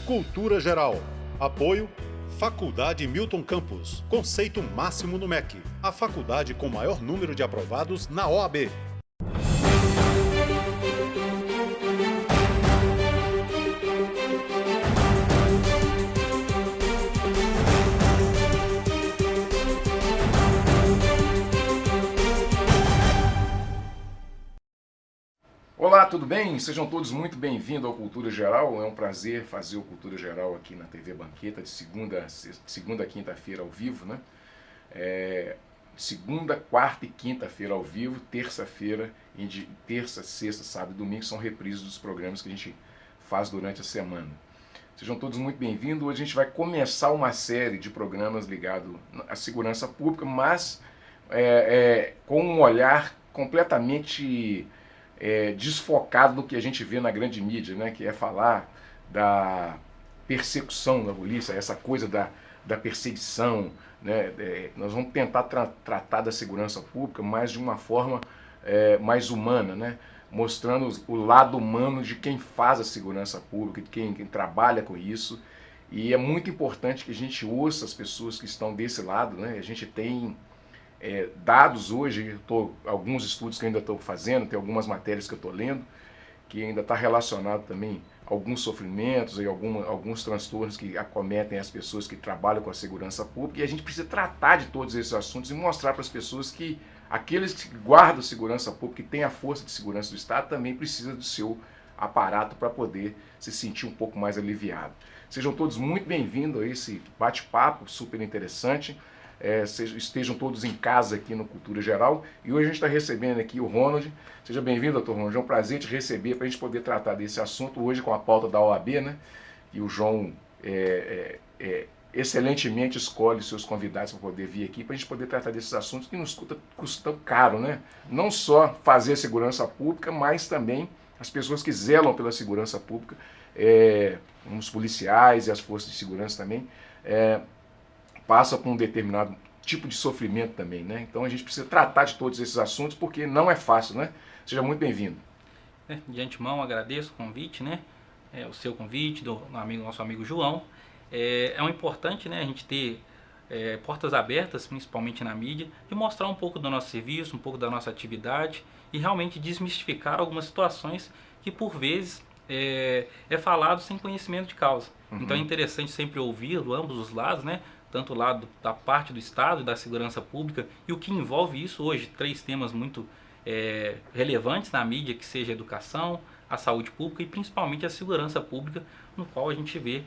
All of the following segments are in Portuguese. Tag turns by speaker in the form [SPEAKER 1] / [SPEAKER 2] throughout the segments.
[SPEAKER 1] Cultura Geral. Apoio Faculdade Milton Campos. Conceito máximo no MEC. A faculdade com maior número de aprovados na OAB.
[SPEAKER 2] Olá, tudo bem? Sejam todos muito bem-vindos ao Cultura Geral. É um prazer fazer o Cultura Geral aqui na TV Banqueta, de segunda a quinta-feira ao vivo, né? Segunda, quarta e quinta-feira ao vivo, terça-feira, terça, sexta, sábado e domingo são reprises dos programas que a gente faz durante a semana. Sejam todos muito bem-vindos. Hoje a gente vai começar uma série de programas ligados à segurança pública, mas com um olhar completamente desfocado do que a gente vê na grande mídia, né, que é falar da persecução da polícia, essa coisa da perseguição, né, nós vamos tentar tratar da segurança pública mais de uma forma mais humana, né, mostrando o lado humano de quem faz a segurança pública, de quem trabalha com isso, e é muito importante que a gente ouça as pessoas que estão desse lado, né, a gente tem dados hoje, alguns estudos que eu ainda estou fazendo, tem algumas matérias que eu estou lendo, que ainda está relacionado também a alguns sofrimentos e alguns transtornos que acometem as pessoas que trabalham com a segurança pública, e a gente precisa tratar de todos esses assuntos e mostrar para as pessoas que aqueles que guardam segurança pública, que têm a força de segurança do Estado, também precisam do seu aparato para poder se sentir um pouco mais aliviado. Sejam todos muito bem-vindos a esse bate-papo super interessante. Estejam todos em casa aqui no Cultura Geral, e hoje a gente está recebendo aqui o Ronald. Seja bem-vindo, doutor Ronald, é um prazer te receber para a gente poder tratar desse assunto hoje com a pauta da OAB, né? E o João excelentemente escolhe seus convidados para poder vir aqui para a gente poder tratar desses assuntos que nos custam caro, né? Não só fazer segurança pública, mas também as pessoas que zelam pela segurança pública, os policiais e as forças de segurança também, passa por um determinado tipo de sofrimento também, né? Então a gente precisa tratar de todos esses assuntos porque não é fácil, né? Seja muito bem-vindo.
[SPEAKER 3] De antemão agradeço o convite, né? O seu convite, do nosso amigo João. É um importante, né, a gente ter portas abertas, principalmente na mídia, de mostrar um pouco do nosso serviço, um pouco da nossa atividade e realmente desmistificar algumas situações que por vezes é falado sem conhecimento de causa. Uhum. Então é interessante sempre ouvir ambos os lados, né? Tanto o lado da parte do Estado e da segurança pública, e o que envolve isso hoje, 3 temas muito relevantes na mídia, que seja a educação, a saúde pública e principalmente a segurança pública, no qual a gente vê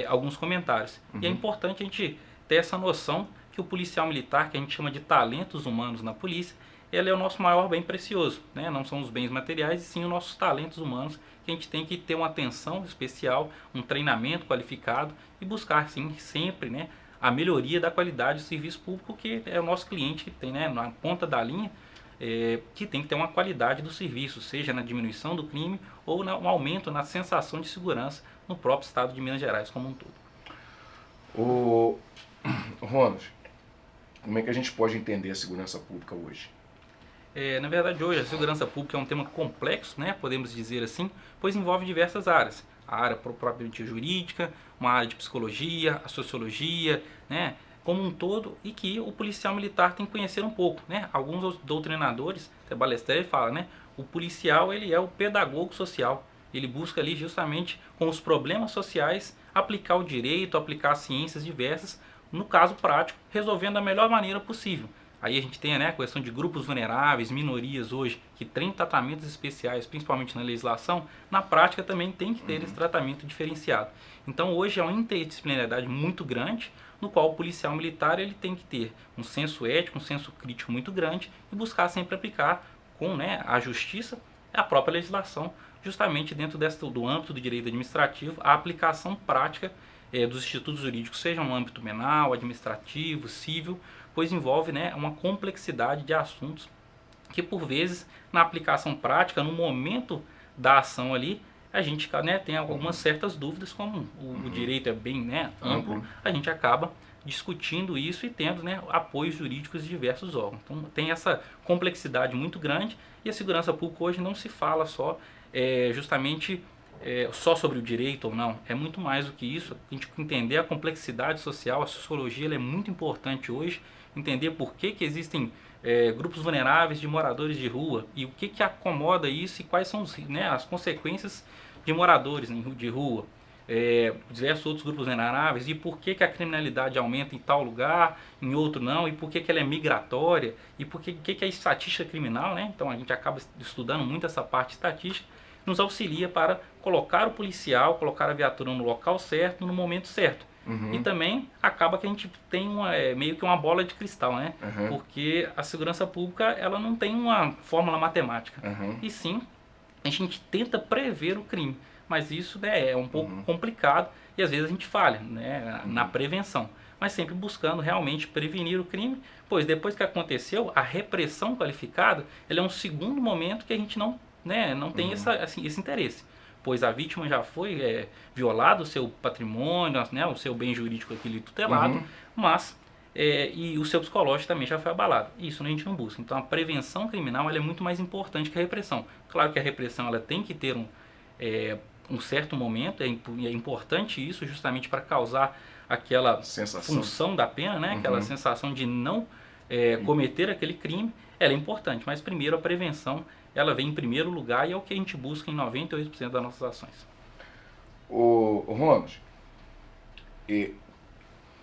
[SPEAKER 3] alguns comentários. Uhum. E é importante a gente ter essa noção que o policial militar, que a gente chama de talentos humanos na polícia, ele é o nosso maior bem precioso, né? Não são os bens materiais, e sim os nossos talentos humanos, que a gente tem que ter uma atenção especial, um treinamento qualificado e buscar, sim, sempre, né, a melhoria da qualidade do serviço público, que é o nosso cliente que tem, né, na ponta da linha, que tem que ter uma qualidade do serviço, seja na diminuição do crime ou no aumento na sensação de segurança no próprio estado de Minas Gerais como um todo.
[SPEAKER 2] O Ronald, como é que a gente pode entender a segurança pública hoje?
[SPEAKER 3] Na verdade, hoje a segurança pública é um tema complexo, né, podemos dizer assim, pois envolve diversas áreas. A área propriamente jurídica, uma área de psicologia, a sociologia, né, como um todo, e que o policial militar tem que conhecer um pouco, né? Alguns doutrinadores, até Ballester fala, né, o policial ele é o pedagogo social. Ele busca ali justamente com os problemas sociais aplicar o direito, aplicar as ciências diversas, no caso prático, resolvendo da melhor maneira possível. Aí a gente tem, né, a questão de grupos vulneráveis, minorias hoje, que tem tratamentos especiais, principalmente na legislação, na prática também tem que ter esse tratamento diferenciado. Então hoje é uma interdisciplinaridade muito grande, no qual o policial militar ele tem que ter um senso ético, um senso crítico muito grande e buscar sempre aplicar com, né, a justiça e a própria legislação, justamente dentro do âmbito do direito administrativo, a aplicação prática dos institutos jurídicos, seja no âmbito penal, administrativo, civil, pois envolve, né, uma complexidade de assuntos que por vezes na aplicação prática, no momento da ação ali, a gente, né, tem algumas certas dúvidas, como o direito é bem, né, amplo, a gente acaba discutindo isso e tendo, né, apoios jurídicos de diversos órgãos. Então tem essa complexidade muito grande, e a segurança pública hoje não se fala só justamente só sobre o direito ou não, é muito mais do que isso. A gente entender a complexidade social, a sociologia ela é muito importante hoje, entender por que existem grupos vulneráveis de moradores de rua e o que acomoda isso e quais são as consequências de moradores de rua, diversos outros grupos vulneráveis e por que a criminalidade aumenta em tal lugar, em outro não, e por que ela é migratória e por que é estatística criminal, né? Então a gente acaba estudando muito essa parte estatística, nos auxilia para colocar o policial, colocar a viatura no local certo, no momento certo. E também acaba que a gente tem meio que uma bola de cristal, né? Porque a segurança pública ela não tem uma fórmula matemática. E sim, a gente tenta prever o crime. Mas isso é um pouco complicado e às vezes a gente falha, né, na prevenção. Mas sempre buscando realmente prevenir o crime, pois depois que aconteceu, a repressão qualificada ela é um segundo momento que a gente não tem esse interesse. Pois a vítima já foi violado o seu patrimônio, né, o seu bem jurídico aquele tutelado, mas e o seu psicológico também já foi abalado. Isso a gente não busca. Então a prevenção criminal ela é muito mais importante que a repressão. Claro que a repressão ela tem que ter um certo momento, é importante isso justamente para causar aquela função da pena, né, aquela sensação de não cometer aquele crime, ela é importante. Mas primeiro a prevenção ela vem em primeiro lugar e é o que a gente busca em 98% das nossas ações.
[SPEAKER 2] O Ronald, a gente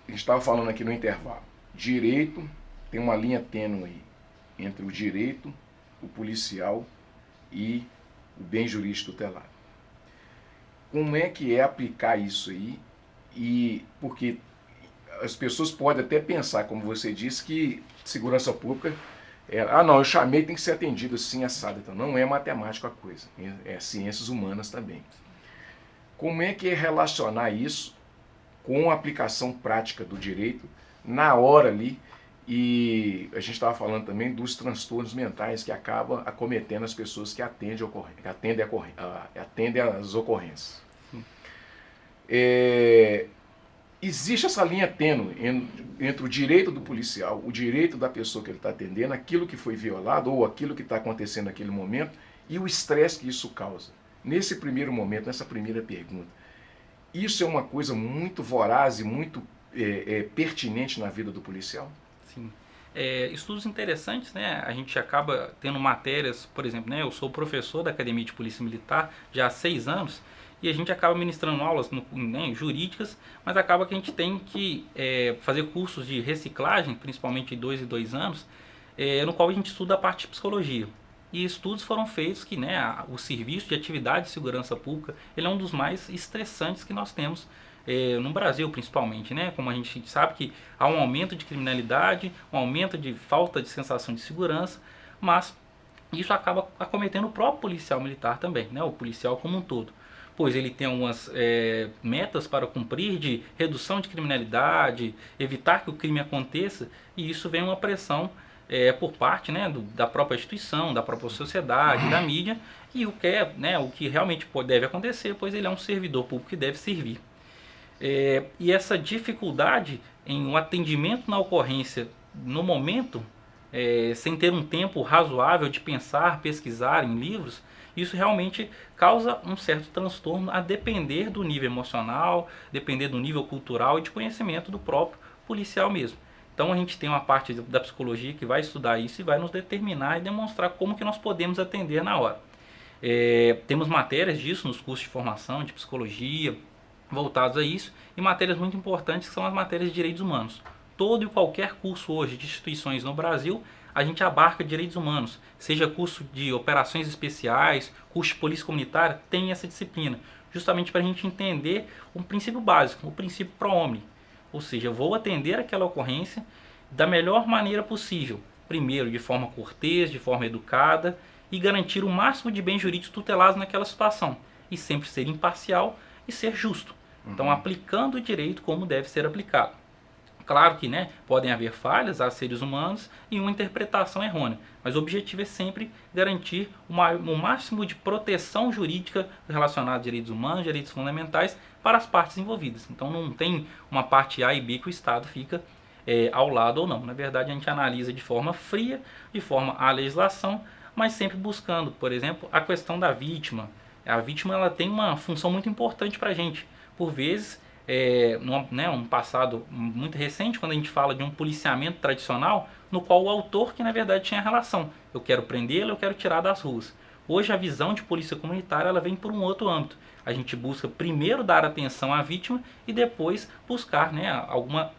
[SPEAKER 2] estava falando aqui no intervalo, direito, tem uma linha tênue aí entre o direito, o policial e o bem jurídico tutelado. Como é que é aplicar isso aí? E porque as pessoas podem até pensar, como você disse, que segurança pública não, eu chamei, tem que ser atendido assim, assado. Então, não é matemática a coisa, é ciências humanas também. Como é que é relacionar isso com a aplicação prática do direito na hora ali? E a gente estava falando também dos transtornos mentais que acabam acometendo as pessoas que atendem as ocorrências. Existe essa linha tênue entre o direito do policial, o direito da pessoa que ele está atendendo, aquilo que foi violado ou aquilo que está acontecendo naquele momento e o estresse que isso causa. Nesse primeiro momento, nessa primeira pergunta, isso é uma coisa muito voraz e muito pertinente na vida do policial?
[SPEAKER 3] Sim. Estudos interessantes, né? A gente acaba tendo matérias, por exemplo, né? Eu sou professor da Academia de Polícia Militar já há 6 anos e a gente acaba ministrando aulas jurídicas, mas acaba que a gente tem que fazer cursos de reciclagem, principalmente de 2 em 2 anos, no qual a gente estuda a parte de psicologia. E estudos foram feitos que o serviço de atividade de segurança pública ele é um dos mais estressantes que nós temos no Brasil, principalmente, né? Como a gente sabe que há um aumento de criminalidade, um aumento de falta de sensação de segurança, mas isso acaba acometendo o próprio policial militar também, né? O policial como um todo. Pois ele tem algumas metas para cumprir de redução de criminalidade, evitar que o crime aconteça, e isso vem uma pressão por parte, né, da própria instituição, da própria sociedade, da mídia, e o que realmente deve acontecer, pois ele é um servidor público que deve servir. E essa dificuldade em um atendimento na ocorrência no momento, sem ter um tempo razoável de pensar, pesquisar em livros, isso realmente causa um certo transtorno a depender do nível emocional, depender do nível cultural e de conhecimento do próprio policial mesmo. Então a gente tem uma parte da psicologia que vai estudar isso e vai nos determinar e demonstrar como que nós podemos atender na hora. Temos matérias disso nos cursos de formação de psicologia voltados a isso e matérias muito importantes que são as matérias de direitos humanos. Todo e qualquer curso hoje de instituições no Brasil a gente abarca direitos humanos, seja curso de operações especiais, curso de polícia comunitária, tem essa disciplina, justamente para a gente entender um princípio básico, o princípio pro homine. Ou seja, eu vou atender aquela ocorrência da melhor maneira possível, primeiro de forma cortês, de forma educada e garantir o máximo de bens jurídicos tutelados naquela situação e sempre ser imparcial e ser justo. Então, aplicando o direito como deve ser aplicado. Claro que podem haver falhas, há seres humanos e uma interpretação errônea, mas o objetivo é sempre garantir o máximo de proteção jurídica relacionada a direitos humanos, direitos fundamentais para as partes envolvidas. Então não tem uma parte A e B que o Estado fica ao lado ou não. Na verdade a gente analisa de forma fria, de forma à legislação, mas sempre buscando, por exemplo, a questão da vítima, a vítima ela tem uma função muito importante para a gente. Por vezes, um passado muito recente, quando a gente fala de um policiamento tradicional, no qual o autor que na verdade tinha relação. Eu quero prendê-lo, eu quero tirar das ruas. Hoje a visão de polícia comunitária ela vem por um outro âmbito. A gente busca primeiro dar atenção à vítima e depois buscar, né, alguma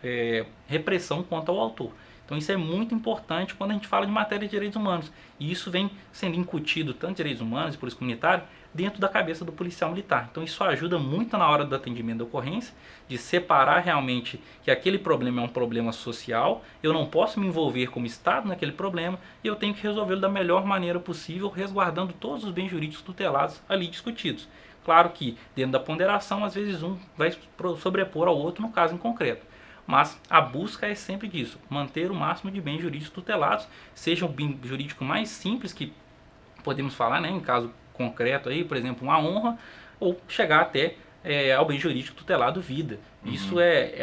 [SPEAKER 3] repressão contra o autor. Então isso é muito importante quando a gente fala de matéria de direitos humanos. E isso vem sendo incutido, tanto direitos humanos e polícia comunitária, dentro da cabeça do policial militar. Então isso ajuda muito na hora do atendimento da ocorrência, de separar realmente que aquele problema é um problema social, eu não posso me envolver como Estado naquele problema e eu tenho que resolvê-lo da melhor maneira possível, resguardando todos os bens jurídicos tutelados ali discutidos. Claro que dentro da ponderação, às vezes um vai sobrepor ao outro no caso em concreto. Mas a busca é sempre disso, manter o máximo de bens jurídicos tutelados, seja o bem jurídico mais simples que podemos falar, né, em caso concreto aí, por exemplo, uma honra, ou chegar até ao bem jurídico tutelado vida. Isso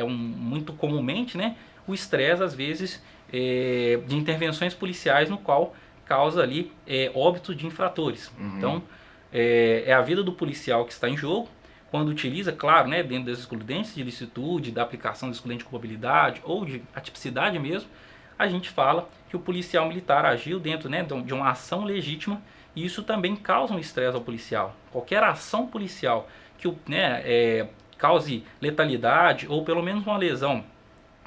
[SPEAKER 3] muito comumente, né, o estresse às vezes de intervenções policiais no qual causa ali óbito de infratores. Então é a vida do policial que está em jogo. Quando utiliza, claro, né, dentro das excludentes de ilicitude, da aplicação de excludente de culpabilidade ou de atipicidade mesmo, a gente fala que o policial militar agiu dentro, né, de uma ação legítima e isso também causa um estresse ao policial. Qualquer ação policial que cause letalidade ou pelo menos uma lesão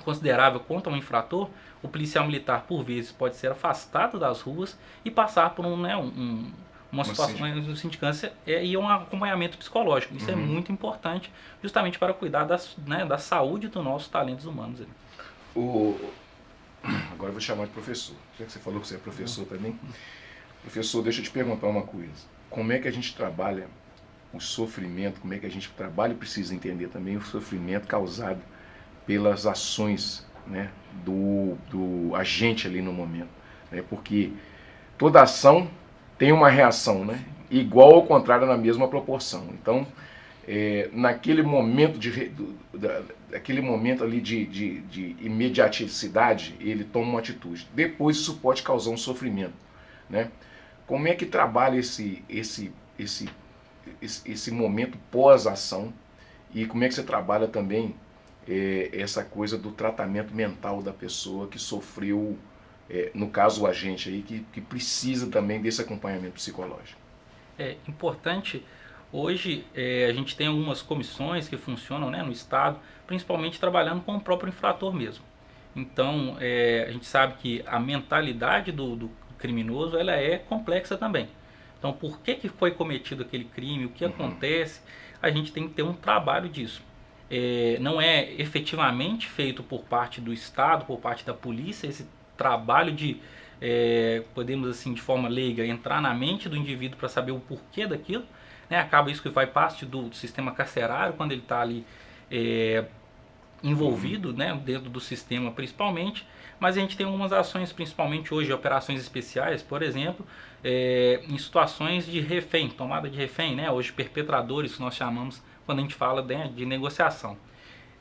[SPEAKER 3] considerável contra um infrator, o policial militar por vezes pode ser afastado das ruas e passar por uma situação de sindicância e um acompanhamento psicológico. Isso é muito importante justamente para cuidar da saúde dos nossos talentos humanos.
[SPEAKER 2] Agora eu vou chamar de professor. Já que você falou que você é professor também. Professor, deixa eu te perguntar uma coisa. Como é que a gente trabalha o sofrimento, como é que a gente trabalha e precisa entender também o sofrimento causado pelas ações, né, do agente ali no momento. Né? Porque toda ação tem uma reação, né, igual ou contrária na mesma proporção. Então, naquele momento aquele momento ali de imediaticidade, ele toma uma atitude. Depois isso pode causar um sofrimento, né? Como é que trabalha esse momento pós-ação e como é que você trabalha também essa coisa do tratamento mental da pessoa que sofreu, no caso o agente aí, que precisa também desse acompanhamento psicológico?
[SPEAKER 3] É importante. Hoje a gente tem algumas comissões que funcionam, né, no Estado, principalmente trabalhando com o próprio infrator mesmo. Então a gente sabe que a mentalidade do criminoso ela é complexa também. Então por que foi cometido aquele crime, o que acontece, a gente tem que ter um trabalho disso. Não é efetivamente feito por parte do Estado, por parte da polícia, esse trabalho de, podemos assim, de forma leiga, entrar na mente do indivíduo para saber o porquê daquilo. Né? Acaba isso que vai parte do sistema carcerário, quando ele está ali envolvido, né, dentro do sistema principalmente. Mas a gente tem algumas ações, principalmente hoje, operações especiais, por exemplo, em situações de refém, tomada de refém, né? Hoje perpetradores que nós chamamos quando a gente fala de negociação.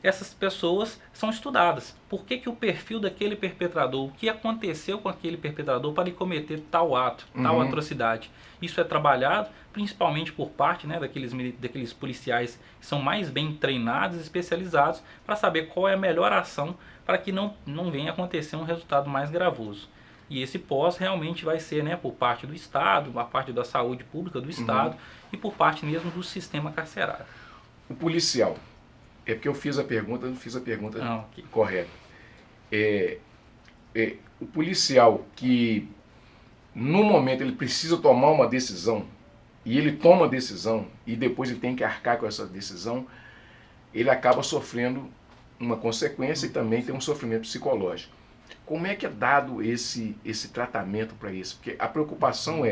[SPEAKER 3] Essas pessoas são estudadas. Por que o perfil daquele perpetrador, o que aconteceu com aquele perpetrador para ele cometer tal ato, tal atrocidade. Isso é trabalhado principalmente por parte, né, daqueles policiais que são mais bem treinados e especializados para saber qual é a melhor ação para que não venha acontecer um resultado mais gravoso. E esse pós realmente vai ser, né, por parte do Estado, por parte da saúde pública do Estado e por parte mesmo do sistema carcerário.
[SPEAKER 2] O policial, é porque eu fiz a pergunta, não fiz a pergunta correta. O policial que no momento ele precisa tomar uma decisão e ele toma a decisão e depois ele tem que arcar com essa decisão, ele acaba sofrendo uma consequência e também tem um sofrimento psicológico. Como é que é dado esse tratamento para isso? Porque a preocupação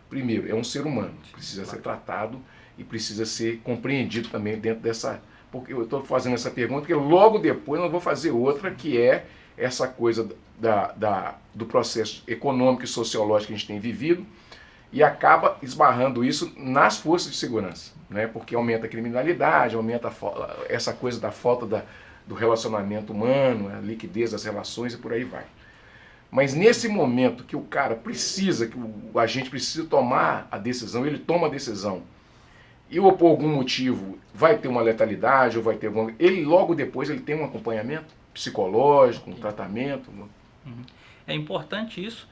[SPEAKER 2] primeiro, é um ser humano, precisa ser tratado e precisa ser compreendido também dentro dessa... Porque eu estou fazendo essa pergunta, porque logo depois eu vou fazer outra, que é essa coisa do processo econômico e sociológico que a gente tem vivido, e acaba esbarrando isso nas forças de segurança, né? Porque aumenta a criminalidade, aumenta essa coisa da falta do relacionamento humano, a liquidez das relações e por aí vai. Mas nesse momento que o cara precisa, que o agente precisa tomar a decisão, ele toma a decisão, e ou por algum motivo vai ter uma letalidade ou vai ter alguma... Ele logo depois ele tem um acompanhamento psicológico, um tratamento?
[SPEAKER 3] É importante isso.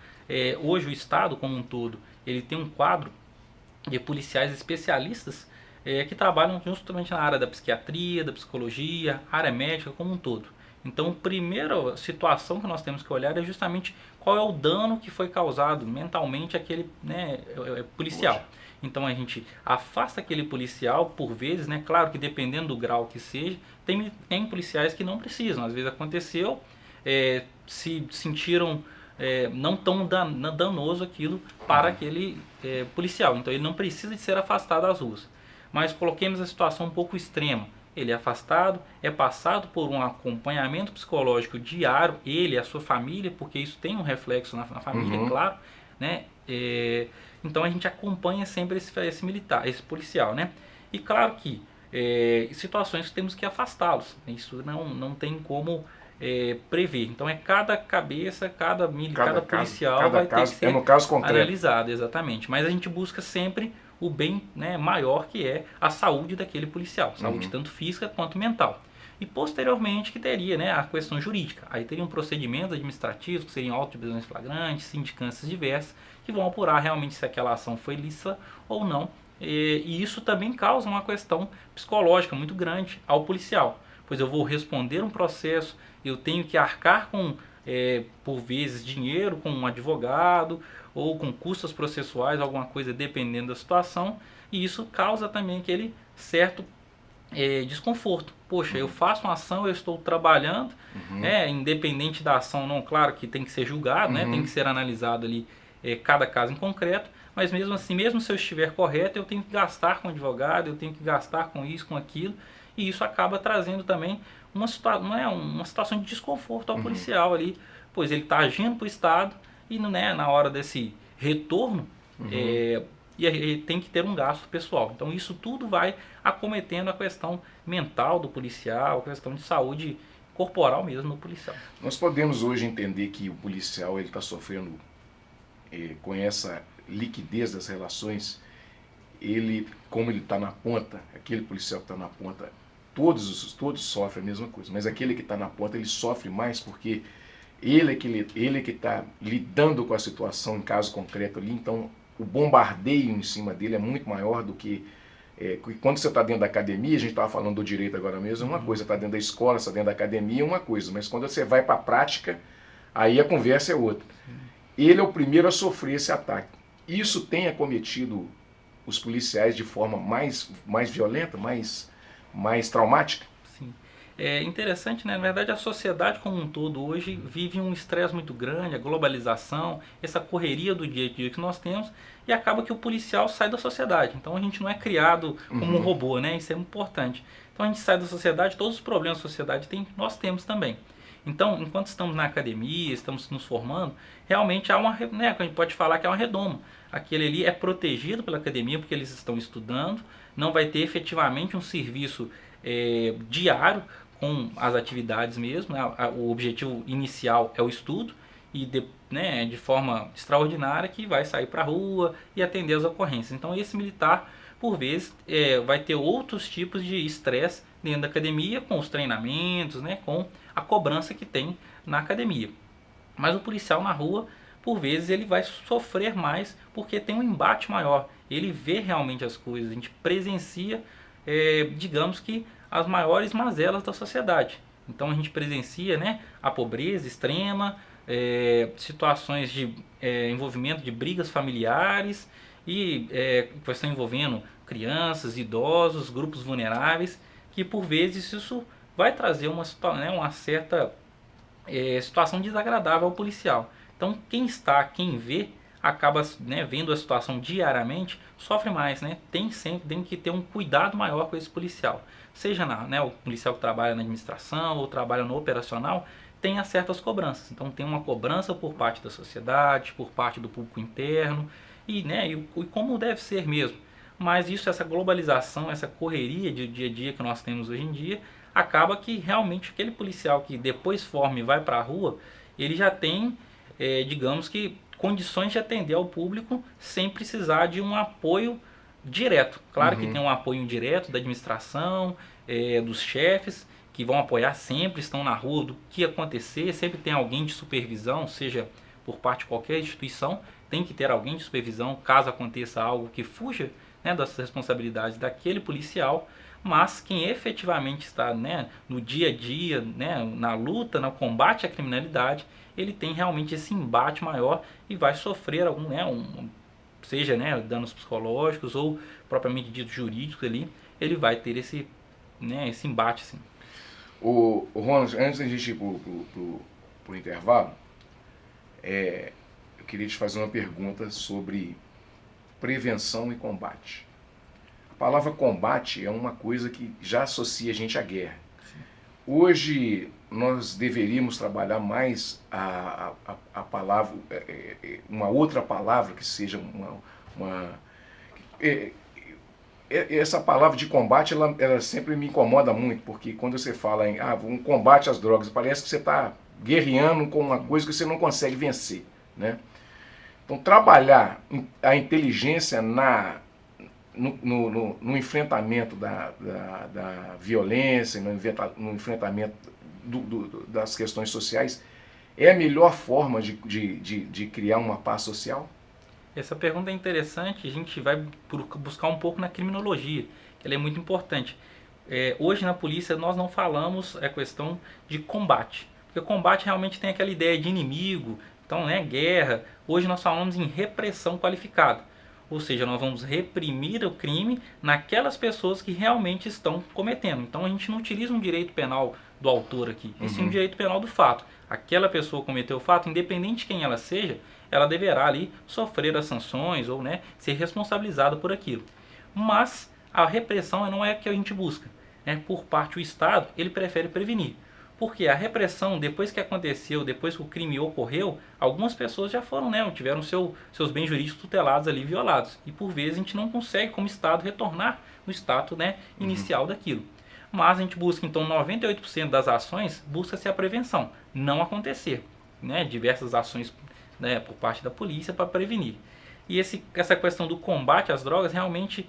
[SPEAKER 3] Hoje o Estado como um todo, ele tem um quadro de policiais especialistas que trabalham justamente na área da psiquiatria, da psicologia, área médica como um todo. Então, a primeira situação que nós temos que olhar é justamente qual é o dano que foi causado mentalmente àquele, né, policial.
[SPEAKER 2] Poxa.
[SPEAKER 3] Então a gente afasta aquele policial por vezes, né? Claro que dependendo do grau que seja, tem policiais que não precisam. Às vezes aconteceu, se sentiram não tão danoso aquilo para aquele policial. Então ele não precisa de ser afastado das ruas. Mas coloquemos a situação um pouco extrema. Ele é afastado, é passado por um acompanhamento psicológico diário, ele e a sua família, porque isso tem um reflexo na família, claro, né? Então a gente acompanha sempre esse militar, esse policial, né? E claro que situações que temos que afastá-los, isso não tem como prever. Então cada cabeça, cada policial vai ter que ser
[SPEAKER 2] no caso concreto.
[SPEAKER 3] analisado, exatamente. Mas a gente busca sempre o bem, né, maior, que é a saúde daquele policial, saúde tanto física quanto mental. E posteriormente que teria, né, a questão jurídica. Aí teriam procedimentos administrativos, que seriam autos de prisões flagrantes, sindicâncias diversas, que vão apurar realmente se aquela ação foi lícita ou não. E isso também causa uma questão psicológica muito grande ao policial, pois eu vou responder um processo, eu tenho que arcar com, por vezes, dinheiro com um advogado, ou com custas processuais, alguma coisa dependendo da situação, e isso causa também aquele certo desconforto. Poxa, eu faço uma ação, eu estou trabalhando, independente da ação, não, claro que tem que ser julgado, né, tem que ser analisado ali cada caso em concreto, mas mesmo assim, mesmo se eu estiver correto, eu tenho que gastar com advogado, eu tenho que gastar com isso, com aquilo, e isso acaba trazendo também uma situação de desconforto ao policial ali, pois ele está agindo para o Estado, e na hora desse retorno, e tem que ter um gasto pessoal. Então isso tudo vai acometendo a questão mental do policial, a questão de saúde corporal mesmo no policial.
[SPEAKER 2] Nós podemos hoje entender que o policial está sofrendo com essa liquidez das relações, como ele está na ponta, aquele policial que está na ponta, todos sofrem a mesma coisa, mas aquele que está na ponta, ele sofre mais porque ele é que está lidando com a situação em caso concreto ali, então o bombardeio em cima dele é muito maior do que quando você está dentro da academia. A gente estava falando do direito agora mesmo, é uma coisa, está dentro da escola, está dentro da academia, é uma coisa, mas quando você vai para a prática, aí a conversa é outra. Ele é o primeiro a sofrer esse ataque. Isso tem acometido os policiais de forma mais violenta, mais traumática?
[SPEAKER 3] Sim. É interessante, né? Na verdade, a sociedade como um todo hoje vive um estresse muito grande, a globalização, essa correria do dia a dia que nós temos, e acaba que o policial sai da sociedade. Então a gente não é criado como um robô, né? Isso é importante. Então a gente sai da sociedade, todos os problemas que a sociedade tem, nós temos também. Então, enquanto estamos na academia, estamos nos formando, realmente há né, a gente pode falar que é uma redoma. Aquele ali é protegido pela academia porque eles estão estudando, não vai ter efetivamente um serviço diário com as atividades mesmo, né? O objetivo inicial é o estudo e de forma extraordinária que vai sair para a rua e atender as ocorrências. Então esse militar, por vezes, vai ter outros tipos de estresse dentro da academia, com os treinamentos, né? Com a cobrança que tem na academia. Mas o policial na rua, por vezes, ele vai sofrer mais porque tem um embate maior. Ele vê realmente as coisas, a gente presencia, digamos que, as maiores mazelas da sociedade. Então a gente presencia, né, a pobreza extrema, situações de envolvimento de brigas familiares e que estão envolvendo crianças, idosos, grupos vulneráveis, que por vezes isso vai trazer uma certa situação desagradável ao policial. Então quem vê, acaba, né, vendo a situação diariamente, sofre mais, né? Tem que ter um cuidado maior com esse policial. Seja o policial que trabalha na administração ou trabalha no operacional, tem certas cobranças. Então tem uma cobrança por parte da sociedade, por parte do público interno, e como deve ser mesmo. Mas essa globalização, essa correria de dia a dia que nós temos hoje em dia, acaba que realmente aquele policial que depois forma e vai para a rua, ele já tem, digamos que, condições de atender ao público sem precisar de um apoio direto. Claro que tem um apoio direto da administração, dos chefes, que vão apoiar sempre, estão na rua do que acontecer, sempre tem alguém de supervisão, seja por parte de qualquer instituição, tem que ter alguém de supervisão caso aconteça algo que fuja, né, das responsabilidades daquele policial, mas quem efetivamente está, né, no dia a dia, né, na luta, no combate à criminalidade, ele tem realmente esse embate maior e vai sofrer algum, né, seja, né, danos psicológicos ou propriamente dito jurídicos ali, ele vai ter esse, né, esse embate assim.
[SPEAKER 2] O Ronald, antes da gente ir pro intervalo, eu queria te fazer uma pergunta sobre prevenção e combate. A palavra combate é uma coisa que já associa a gente à guerra. Sim. Hoje nós deveríamos trabalhar mais a palavra, uma outra palavra que seja essa palavra de combate, ela sempre me incomoda muito, porque quando você fala em um combate às drogas, parece que você está guerreando com uma coisa que você não consegue vencer, né? Então, trabalhar a inteligência no enfrentamento da violência, no enfrentamento das questões sociais, é a melhor forma de criar uma paz social?
[SPEAKER 3] Essa pergunta é interessante, a gente vai buscar um pouco na criminologia, que ela é muito importante. Hoje na polícia nós não falamos a questão de combate, porque combate realmente tem aquela ideia de inimigo, então, né, guerra. Hoje nós falamos em repressão qualificada, ou seja, nós vamos reprimir o crime naquelas pessoas que realmente estão cometendo. Então a gente não utiliza um direito penal do autor aqui, e sim um direito penal do fato. Aquela pessoa cometeu o fato, independente de quem ela seja, ela deverá ali sofrer as sanções ou, né, ser responsabilizada por aquilo. Mas a repressão não é a que a gente busca, né? Por parte do Estado, ele prefere prevenir. Porque a repressão, depois que aconteceu, depois que o crime ocorreu, algumas pessoas já foram, né, tiveram seus bens jurídicos tutelados ali, violados. E por vezes a gente não consegue, como Estado, retornar no status, né, inicial daquilo. Mas a gente busca, então, 98% das ações, busca-se a prevenção, não acontecer, né, diversas ações, né, por parte da polícia para prevenir. E essa questão do combate às drogas, realmente,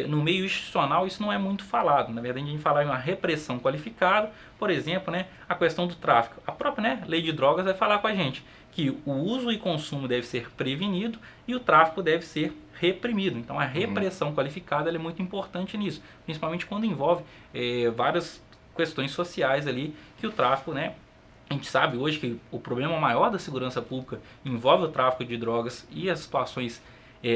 [SPEAKER 3] no meio institucional, isso não é muito falado. Na verdade, a gente fala em uma repressão qualificada, por exemplo, né, a questão do tráfico. A própria, né, lei de drogas vai falar com a gente que o uso e consumo deve ser prevenido e o tráfico deve ser reprimido. Então, a repressão qualificada ela é muito importante nisso, principalmente quando envolve várias questões sociais ali que o tráfico, né, a gente sabe hoje que o problema maior da segurança pública envolve o tráfico de drogas e as situações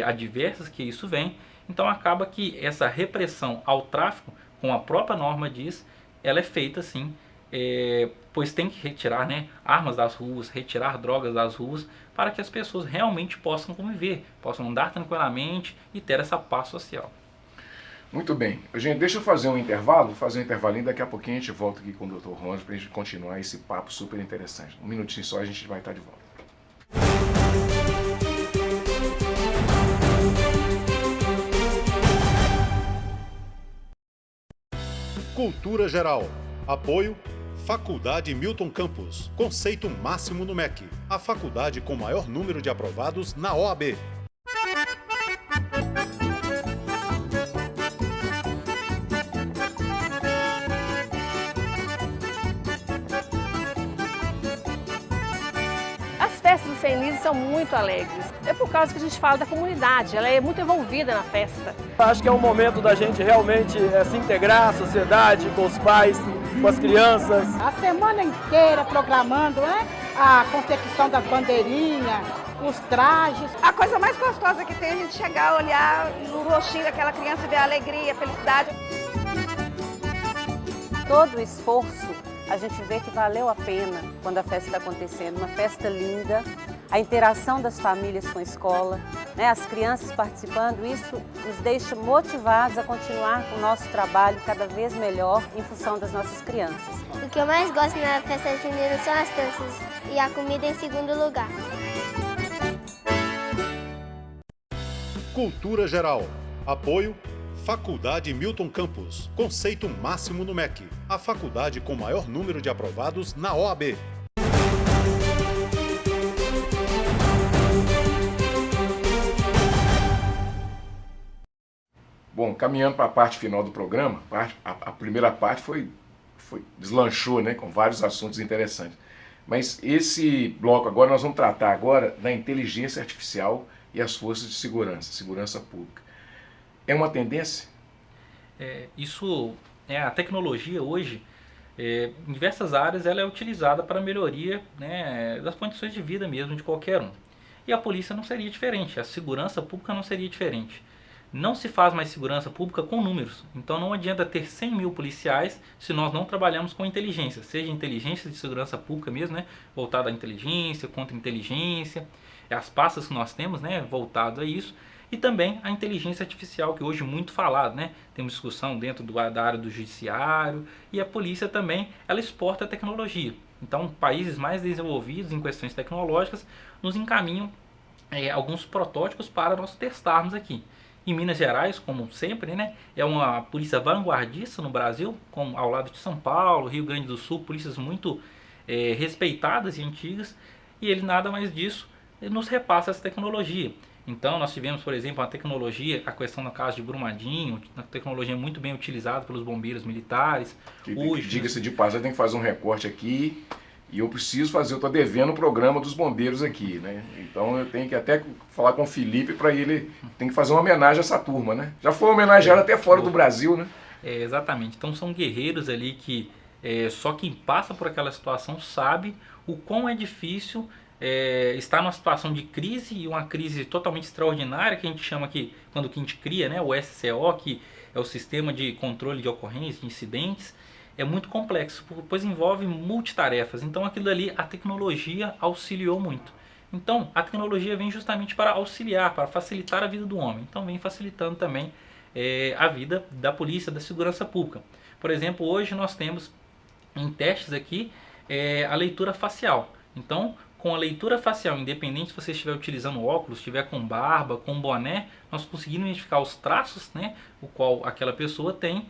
[SPEAKER 3] adversas que isso vem. Então acaba que essa repressão ao tráfico, como a própria norma diz, ela é feita sim, pois tem que retirar, né, armas das ruas, retirar drogas das ruas, para que as pessoas realmente possam conviver, possam andar tranquilamente e ter essa paz social.
[SPEAKER 2] Muito bem. Gente, deixa eu fazer um intervalinho, daqui a pouquinho a gente volta aqui com o Dr. Ronald para a gente continuar esse papo super interessante. Um minutinho só a gente vai estar de volta.
[SPEAKER 1] Cultura Geral. Apoio Faculdade Milton Campos. Conceito máximo no MEC. A faculdade com maior número de aprovados na OAB.
[SPEAKER 4] São muito alegres. É por causa que a gente fala da comunidade, ela é muito envolvida na festa.
[SPEAKER 5] Acho que é um momento da gente realmente se integrar à sociedade, com os pais, com as crianças.
[SPEAKER 6] A semana inteira programando, né? A confecção das bandeirinhas, os trajes.
[SPEAKER 7] A coisa mais gostosa que tem é a gente chegar, olhar no rostinho daquela criança, ver a alegria, a felicidade.
[SPEAKER 8] Todo o esforço a gente vê que valeu a pena quando a festa está acontecendo, uma festa linda, a interação das famílias com a escola, né, as crianças participando, isso nos deixa motivados a continuar com o nosso trabalho cada vez melhor em função das nossas crianças.
[SPEAKER 9] O que eu mais gosto na festa junina são as danças e a comida em segundo lugar.
[SPEAKER 1] Cultura Geral. Apoio Faculdade Milton Campos. Conceito máximo no MEC. A faculdade com maior número de aprovados na OAB.
[SPEAKER 2] Bom, caminhando para a parte final do programa, a primeira parte deslanchou, né, com vários assuntos interessantes. Mas esse bloco agora, nós vamos tratar agora da inteligência artificial e as forças de segurança pública. É uma tendência?
[SPEAKER 3] A tecnologia hoje, em diversas áreas, ela é utilizada para a melhoria, né, das condições de vida mesmo de qualquer um. E a polícia não seria diferente, a segurança pública não seria diferente. Não se faz mais segurança pública com números. Então não adianta ter 100 mil policiais se nós não trabalhamos com inteligência. Seja inteligência de segurança pública mesmo, né? Voltada à inteligência, contra-inteligência. As pastas que nós temos, né? Voltado a isso. E também a inteligência artificial, que hoje é muito falado, né? Temos discussão dentro da área do judiciário. E a polícia também, ela exporta a tecnologia. Então países mais desenvolvidos em questões tecnológicas nos encaminham alguns protótipos para nós testarmos aqui. Em Minas Gerais, como sempre, né, é uma polícia vanguardista no Brasil, como ao lado de São Paulo, Rio Grande do Sul, polícias muito respeitadas e antigas, e ele nada mais disso nos repassa essa tecnologia. Então nós tivemos, por exemplo, a tecnologia, a questão da casa de Brumadinho, a tecnologia muito bem utilizada pelos bombeiros militares.
[SPEAKER 2] Diga-se de passagem, tem que fazer um recorte aqui. E eu preciso fazer, eu estou devendo o programa dos bombeiros aqui, né? Então eu tenho que até falar com o Felipe para ele, tem que fazer uma homenagem a essa turma, né? Já foi homenageado até fora do Brasil, né?
[SPEAKER 3] Exatamente, então são guerreiros ali que só quem passa por aquela situação sabe o quão é difícil estar numa situação de crise, e uma crise totalmente extraordinária, que a gente chama aqui, quando que a gente cria, né, o SCO, que é o Sistema de Controle de Ocorrências, de Incidentes. É muito complexo, pois envolve multitarefas. Então aquilo ali, a tecnologia auxiliou muito. Então a tecnologia vem justamente para auxiliar, para facilitar a vida do homem. Então vem facilitando também a vida da polícia, da segurança pública. Por exemplo, hoje nós temos em testes aqui a leitura facial. Então com a leitura facial, independente se você estiver utilizando óculos, estiver com barba, com boné, nós conseguimos identificar os traços, né, o qual aquela pessoa tem.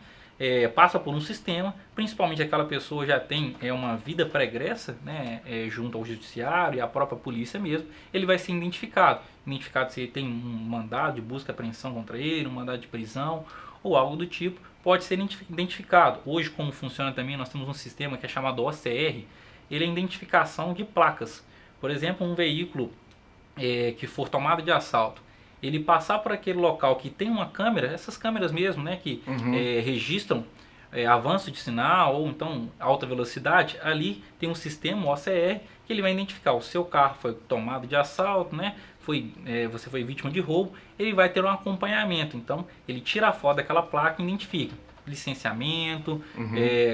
[SPEAKER 3] Passa por um sistema, principalmente aquela pessoa já tem uma vida pregressa, né, junto ao judiciário e à própria polícia mesmo, ele vai ser identificado se ele tem um mandado de busca e apreensão contra ele, um mandado de prisão ou algo do tipo, pode ser identificado. Hoje, como funciona também, nós temos um sistema que é chamado OCR, ele é a identificação de placas. Por exemplo, um veículo que for tomado de assalto, ele passar por aquele local que tem uma câmera, essas câmeras mesmo, né, que registram avanço de sinal ou então alta velocidade, ali tem um sistema OCR que ele vai identificar o seu carro foi tomado de assalto, né, você foi vítima de roubo, ele vai ter um acompanhamento. Então ele tira a foto daquela placa e identifica licenciamento,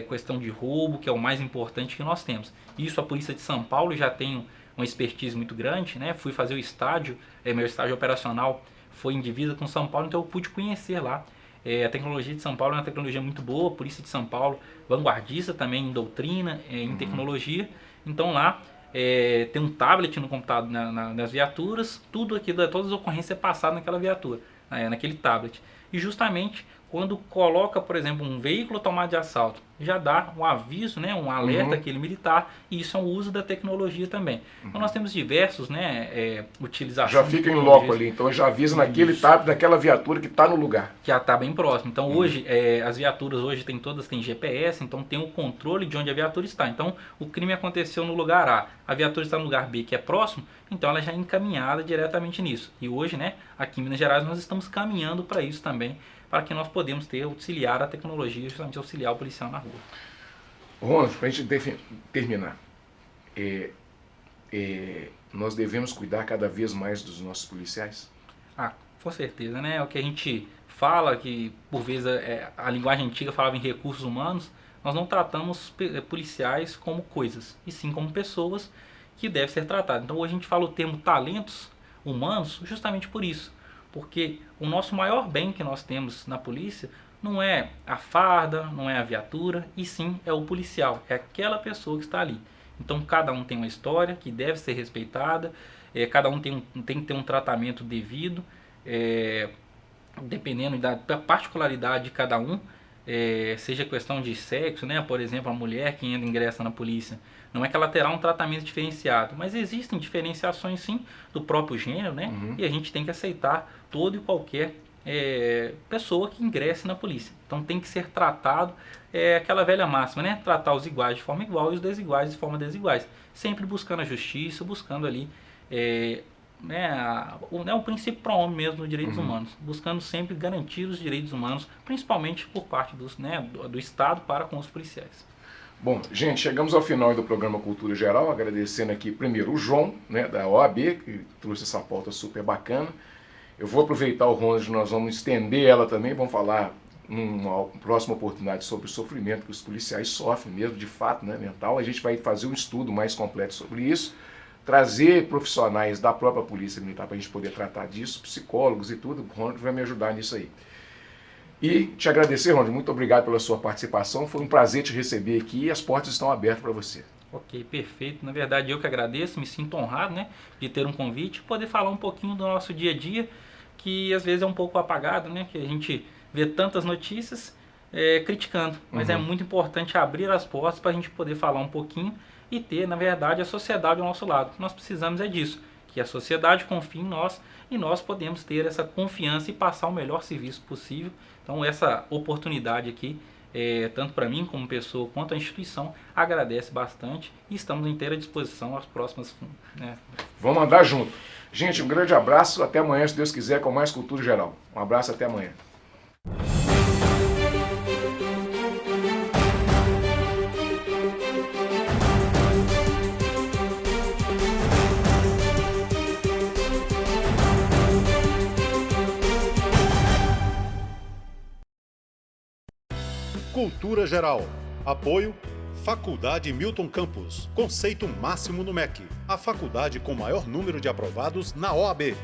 [SPEAKER 3] questão de roubo, que é o mais importante que nós temos. Isso a Polícia de São Paulo já tem uma expertise muito grande, né? Fui fazer o estágio, meu estágio operacional foi em divisa com São Paulo, então eu pude conhecer lá. A tecnologia de São Paulo é uma tecnologia muito boa, a Polícia de São Paulo vanguardista também em doutrina, em tecnologia. Então lá tem um tablet no computador, nas viaturas, tudo aquilo, todas as ocorrências é passado naquela viatura, naquele tablet. E justamente quando coloca, por exemplo, um veículo tomado de assalto, já dá um aviso, né, um alerta àquele militar, e isso é um uso da tecnologia também. Então nós temos diversos, né, utilizações.
[SPEAKER 2] Já fica em loco ali, então já avisa naquele tablet daquela viatura que está no lugar.
[SPEAKER 3] Que já está bem próximo. Então hoje, as viaturas hoje todas têm GPS, então tem o controle de onde a viatura está. Então o crime aconteceu no lugar A viatura está no lugar B, que é próximo, então ela já é encaminhada diretamente nisso. E hoje, né, aqui em Minas Gerais, nós estamos caminhando para isso também, para que nós podemos auxiliar a tecnologia, justamente auxiliar o policial na rua.
[SPEAKER 2] Ronald, para a gente terminar, nós devemos cuidar cada vez mais dos nossos policiais?
[SPEAKER 3] Com certeza, né? O que a gente fala, que por vezes a linguagem antiga falava em recursos humanos, nós não tratamos policiais como coisas, e sim como pessoas que devem ser tratadas. Então hoje a gente fala o termo talentos humanos justamente por isso. Porque o nosso maior bem que nós temos na polícia não é a farda, não é a viatura, e sim é o policial, é aquela pessoa que está ali. Então cada um tem uma história que deve ser respeitada, cada um tem que ter um tratamento devido, dependendo da particularidade de cada um, seja questão de sexo, né? Por exemplo, a mulher que ingressa na polícia, não é que ela terá um tratamento diferenciado, mas existem diferenciações sim do próprio gênero, né? E a gente tem que aceitar todo e qualquer pessoa que ingresse na polícia. Então tem que ser tratado, aquela velha máxima, né? Tratar os iguais de forma igual e os desiguais de forma desiguais. Sempre buscando a justiça, buscando ali o princípio pro homem mesmo dos direitos humanos. Buscando sempre garantir os direitos humanos, principalmente por parte do Estado para com os policiais.
[SPEAKER 2] Bom, gente, chegamos ao final do programa Cultura Geral, agradecendo aqui primeiro o João, né, da OAB, que trouxe essa pauta super bacana. Eu vou aproveitar o Ronald, nós vamos estender ela também, vamos falar numa próxima oportunidade sobre o sofrimento que os policiais sofrem mesmo, de fato, né, mental. A gente vai fazer um estudo mais completo sobre isso, trazer profissionais da própria Polícia Militar para a gente poder tratar disso, psicólogos e tudo. O Ronald vai me ajudar nisso aí. E te agradecer, Ronald, muito obrigado pela sua participação, foi um prazer te receber aqui e as portas estão abertas para você.
[SPEAKER 3] Ok, perfeito. Na verdade, eu que agradeço, me sinto honrado, né, de ter um convite, poder falar um pouquinho do nosso dia a dia, que às vezes é um pouco apagado, né, que a gente vê tantas notícias criticando, mas é muito importante abrir as portas para a gente poder falar um pouquinho e ter, na verdade, a sociedade ao nosso lado. Nós precisamos disso, que a sociedade confie em nós e nós podemos ter essa confiança e passar o melhor serviço possível. Então essa oportunidade aqui, tanto para mim como pessoa quanto a instituição, agradece bastante e estamos à inteira disposição às próximas.
[SPEAKER 2] Vamos andar junto. Gente, um grande abraço, até amanhã, se Deus quiser, com mais Cultura Geral. Um abraço, até amanhã.
[SPEAKER 1] Cultura Geral. Apoio Faculdade Milton Campos. Conceito máximo no MEC. A faculdade com maior número de aprovados na OAB.